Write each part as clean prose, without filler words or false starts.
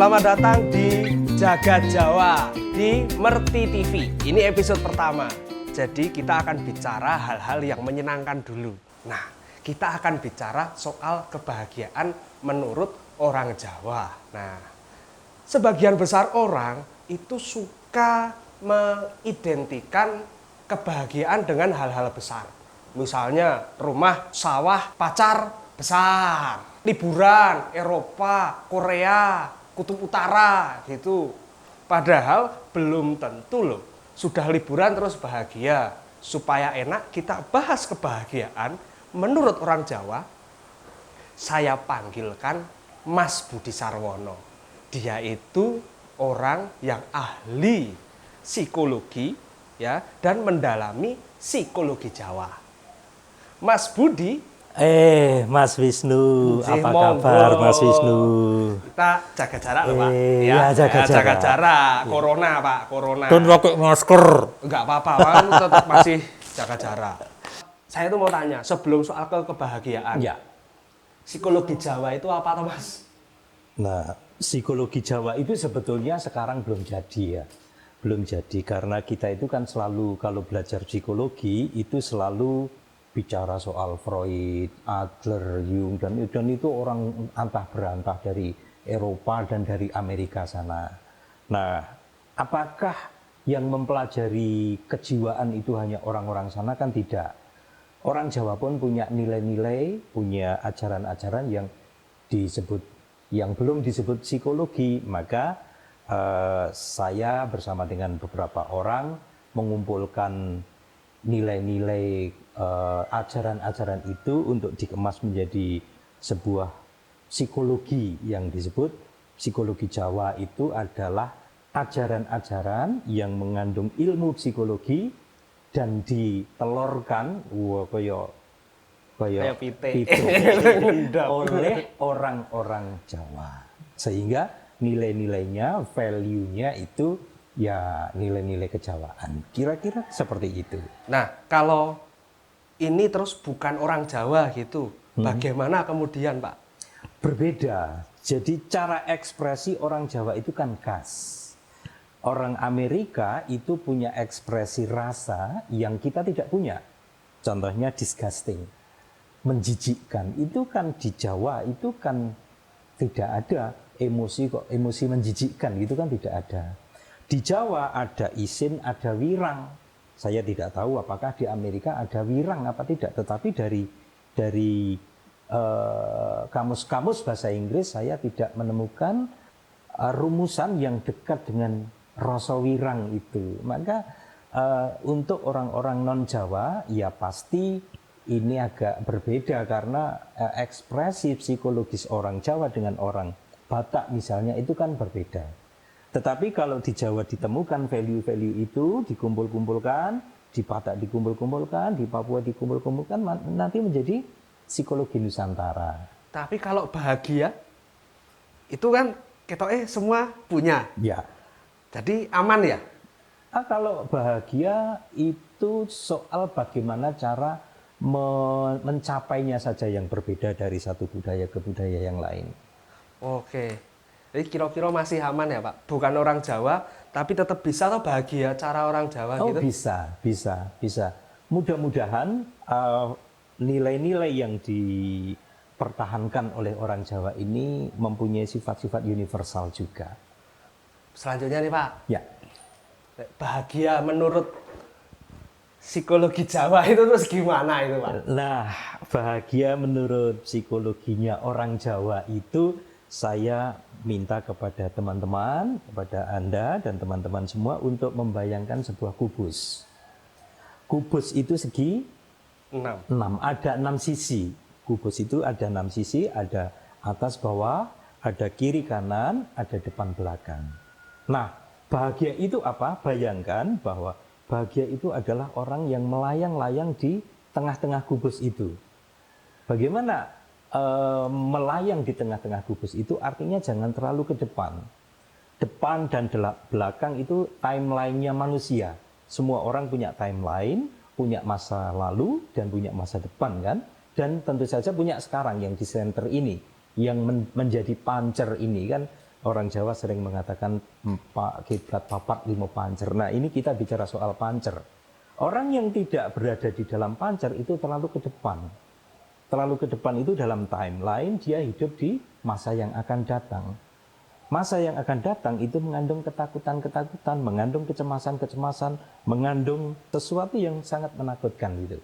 Selamat datang di Jagat Jawa di Merti TV. Ini episode pertama. Jadi kita akan bicara hal-hal yang menyenangkan dulu. Nah, kita akan bicara soal kebahagiaan menurut orang Jawa. Nah, sebagian besar orang itu suka mengidentikan kebahagiaan dengan hal-hal besar. Misalnya rumah, sawah, pacar besar, liburan, Eropa, Korea, Kutub Utara gitu. Padahal belum tentu loh. Sudah liburan terus bahagia. Supaya enak kita bahas kebahagiaan. Menurut orang Jawa, saya panggilkan Mas Budi Sarwono. Dia itu orang yang ahli psikologi ya dan mendalami psikologi Jawa. Mas Budi. Mas Wisnu, apa Monggo. kabar Mas Wisnu? Kita jaga jarak loh Pak. Ya, jaga jarak. Corona Pak, corona. Don pakai masker. Enggak apa-apa, kan tetap masih jaga jarak. Saya tuh mau tanya, sebelum soal kebahagiaan. Ya. Psikologi Jawa itu apa toh Mas? Nah, psikologi Jawa itu sebetulnya sekarang belum jadi ya. Belum jadi karena kita itu kan selalu kalau belajar psikologi itu selalu bicara soal Freud, Adler, Jung, dan itu orang antah berantah dari Eropa dan dari Amerika sana. Nah, apakah yang mempelajari kejiwaan itu hanya orang-orang sana? Kan tidak. Orang Jawa pun punya nilai-nilai, punya ajaran-ajaran yang belum disebut psikologi. Maka saya bersama dengan beberapa orang mengumpulkan nilai-nilai ajaran-ajaran itu untuk dikemas menjadi sebuah psikologi yang disebut psikologi Jawa. Itu adalah ajaran-ajaran yang mengandung ilmu psikologi dan ditelurkan Kayak pite. oleh orang-orang Jawa, sehingga nilai-nilainya, value-nya itu ya nilai-nilai kejawaan. Kira-kira seperti itu. Nah, kalau ini terus bukan orang Jawa gitu, bagaimana kemudian Pak? Berbeda. Jadi cara ekspresi orang Jawa itu kan khas. Orang Amerika itu punya ekspresi rasa yang kita tidak punya. Contohnya disgusting, menjijikkan. Itu kan di Jawa itu kan tidak ada emosi menjijikkan gitu kan tidak ada. Di Jawa ada isin, ada wirang. Saya tidak tahu apakah di Amerika ada wirang apa tidak. Tetapi dari kamus-kamus bahasa Inggris saya tidak menemukan rumusan yang dekat dengan rasa wirang itu. Maka untuk orang-orang non-Jawa ya pasti ini agak berbeda karena ekspresi psikologis orang Jawa dengan orang Batak misalnya itu kan berbeda. Tetapi kalau di Jawa ditemukan value-value itu dikumpul-kumpulkan, di Batak dikumpul-kumpulkan, di Papua dikumpul-kumpulkan, nanti menjadi psikologi Nusantara. Tapi kalau bahagia itu kan ketoknya semua punya. Ya. Jadi aman ya? Kalau bahagia itu soal bagaimana cara mencapainya saja yang berbeda dari satu budaya ke budaya yang lain. Oke. Jadi kira-kira masih aman ya Pak? Bukan orang Jawa, tapi tetap bisa atau bahagia cara orang Jawa gitu? Bisa. Mudah-mudahan nilai-nilai yang dipertahankan oleh orang Jawa ini mempunyai sifat-sifat universal juga. Selanjutnya nih Pak. Ya. Bahagia menurut psikologi Jawa itu terus gimana itu Pak? Nah, bahagia menurut psikologinya orang Jawa itu saya minta kepada teman-teman, kepada Anda dan teman-teman semua untuk membayangkan sebuah kubus. Kubus itu segi 6. Ada 6 sisi. Kubus itu ada 6 sisi, ada atas bawah, ada kiri kanan, ada depan belakang. Nah, bahagia itu apa? Bayangkan bahwa bahagia itu adalah orang yang melayang-layang di tengah-tengah kubus itu. Bagaimana melayang di tengah-tengah kubus itu? Artinya jangan terlalu ke depan. Depan dan belakang itu timeline-nya manusia. Semua orang punya timeline, punya masa lalu dan punya masa depan kan? Dan tentu saja punya sekarang yang di center ini, yang menjadi pancer ini kan. Orang Jawa sering mengatakan empat kiblat papat lima pancer. Nah, ini kita bicara soal pancer. Orang yang tidak berada di dalam pancer itu terlalu ke depan. Terlalu ke depan itu dalam timeline dia hidup di masa yang akan datang. Masa yang akan datang itu mengandung ketakutan-ketakutan, mengandung kecemasan-kecemasan, mengandung sesuatu yang sangat menakutkan gitu.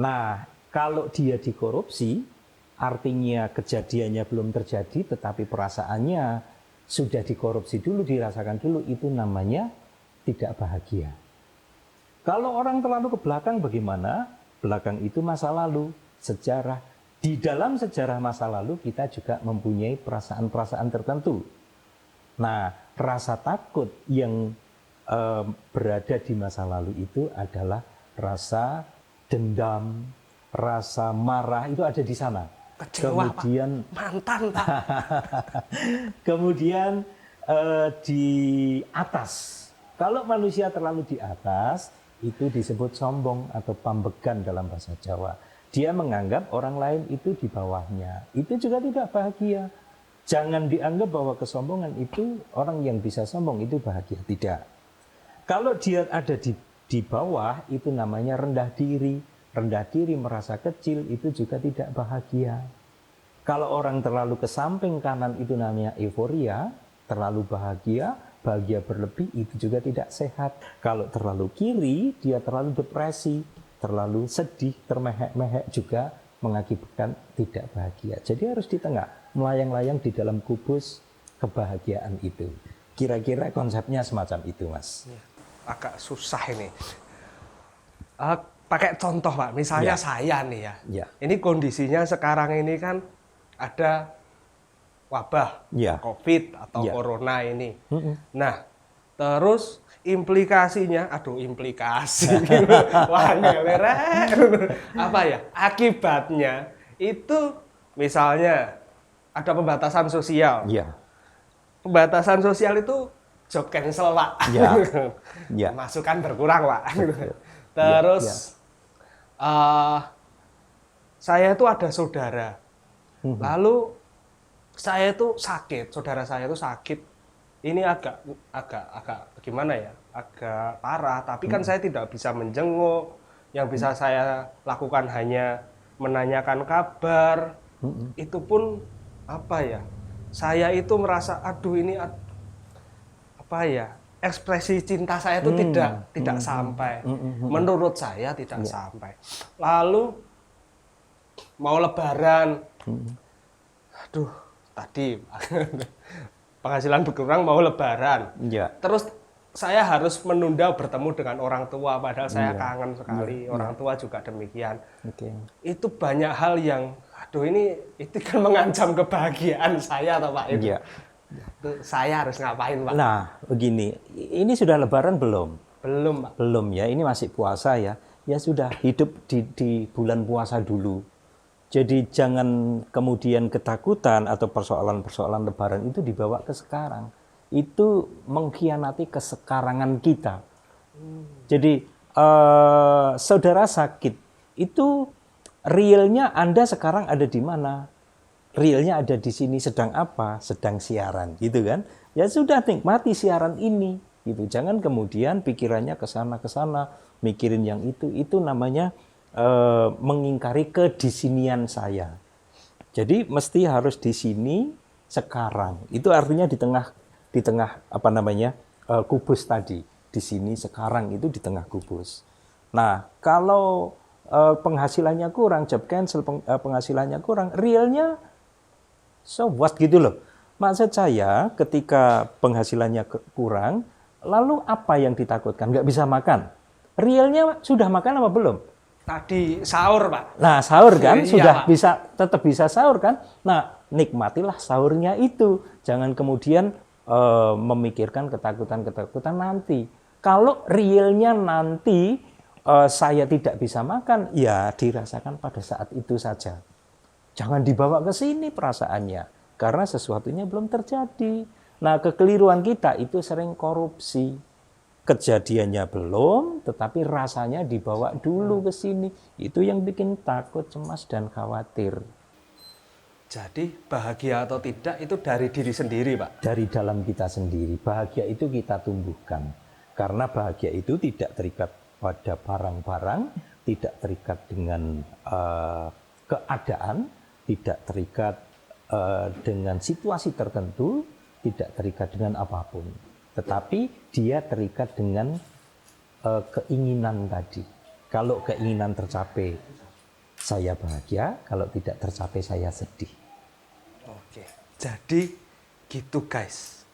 Nah, kalau dia dikorupsi, artinya kejadiannya belum terjadi tetapi perasaannya sudah dikorupsi dulu, dirasakan dulu, itu namanya tidak bahagia. Kalau orang terlalu ke belakang bagaimana? Belakang itu masa lalu, sejarah. Di dalam sejarah masa lalu kita juga mempunyai perasaan-perasaan tertentu. Nah, rasa takut yang berada di masa lalu itu adalah rasa dendam, rasa marah, itu ada di sana. Kecewa, kemudian Pak. Mantan, Pak. Kemudian di atas. Kalau manusia terlalu di atas, itu disebut sombong atau pambegan dalam bahasa Jawa. Dia menganggap orang lain itu di bawahnya. Itu juga tidak bahagia. Jangan dianggap bahwa kesombongan itu orang yang bisa sombong itu bahagia. Tidak. Kalau dia ada di bawah, itu namanya rendah diri. Rendah diri, merasa kecil, itu juga tidak bahagia. Kalau orang terlalu ke samping kanan itu namanya euforia, terlalu bahagia, bahagia berlebih, itu juga tidak sehat. Kalau terlalu kiri, dia terlalu depresi, terlalu sedih, termehek-mehek juga mengakibatkan tidak bahagia. Jadi harus di tengah, melayang-layang di dalam kubus kebahagiaan itu. Kira-kira konsepnya semacam itu, Mas. Agak susah ini. Pakai contoh, Pak. Misalnya saya nih ya. Ini kondisinya sekarang ini kan ada wabah COVID atau corona ini. Nah, terus implikasinya, implikasi. Wah, ngeleret. Apa ya? Akibatnya itu misalnya ada pembatasan sosial. Pembatasan sosial itu job cancel, Pak. Masukan berkurang, Pak. Terus saya itu ada saudara, lalu saya itu sakit, saudara saya itu sakit. Ini agak gimana ya? Agak parah. Tapi kan saya tidak bisa menjenguk. Yang bisa saya lakukan hanya menanyakan kabar. Itu pun apa ya? Saya itu merasa, aduh ini apa ya? Ekspresi cinta saya itu tidak sampai. Menurut saya tidak sampai. Lalu mau lebaran. Aduh, tadi penghasilan berkurang mau lebaran. Terus saya harus menunda bertemu dengan orang tua padahal saya kangen sekali. Orang tua juga demikian. Itu banyak hal yang itu kan mengancam kebahagiaan saya toh, Pak. Saya harus ngapain, Pak? Nah, begini, ini sudah lebaran belum? Belum, Pak. Belum ya, ini masih puasa ya. Ya sudah, hidup di bulan puasa dulu. Jadi jangan kemudian ketakutan atau persoalan-persoalan lebaran itu dibawa ke sekarang. Itu mengkhianati kesekarangan kita. Jadi saudara sakit, itu realnya Anda sekarang ada di mana? Realnya ada di sini, sedang apa? Sedang siaran, gitu kan? Ya sudah, nikmati siaran ini, gitu. Jangan kemudian pikirannya ke sana, mikirin yang itu namanya mengingkari kedisinian saya. Jadi mesti harus di sini sekarang. Itu artinya di tengah apa namanya? Kubus tadi. Di sini sekarang itu di tengah kubus. Nah, kalau penghasilannya kurang, job cancel, penghasilannya kurang, realnya so what gitu loh. Maksud saya ketika penghasilannya kurang, lalu apa yang ditakutkan? Nggak bisa makan. Realnya sudah makan apa belum? Tadi sahur, Pak. Nah, sahur kan? Sudah Pak. tetap bisa sahur kan? Nah, nikmatilah sahurnya itu. Jangan kemudian memikirkan ketakutan nanti. Kalau realnya nanti saya tidak bisa makan, ya dirasakan pada saat itu saja. Jangan dibawa ke sini perasaannya, karena sesuatunya belum terjadi. Nah, kekeliruan kita itu sering korupsi. Kejadiannya belum, tetapi rasanya dibawa dulu ke sini. Itu yang bikin takut, cemas, dan khawatir. Jadi bahagia atau tidak itu dari diri sendiri, Pak? Dari dalam kita sendiri. Bahagia itu kita tumbuhkan. Karena bahagia itu tidak terikat pada barang-barang, tidak terikat dengan keadaan, tidak terikat dengan situasi tertentu, tidak terikat dengan apapun. Tetapi dia terikat dengan keinginan tadi. Kalau keinginan tercapai, saya bahagia. Kalau tidak tercapai, saya sedih. Oke, jadi gitu guys.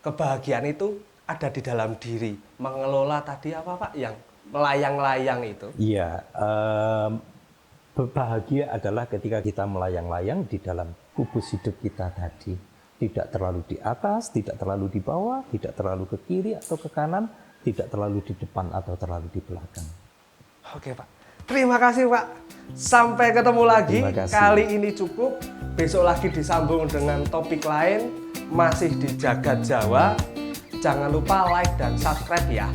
Kebahagiaan itu ada di dalam diri. Mengelola tadi apa Pak? Yang melayang-layang itu. Iya, bahagia adalah ketika kita melayang-layang di dalam kubus hidup kita tadi. Tidak terlalu di atas, tidak terlalu di bawah, tidak terlalu ke kiri atau ke kanan, tidak terlalu di depan atau terlalu di belakang. Oke Pak, terima kasih Pak. Sampai ketemu lagi. Terima kasih. Kali ini cukup. Besok lagi disambung dengan topik lain. Masih di Jagat Jawa. Jangan lupa like dan subscribe ya.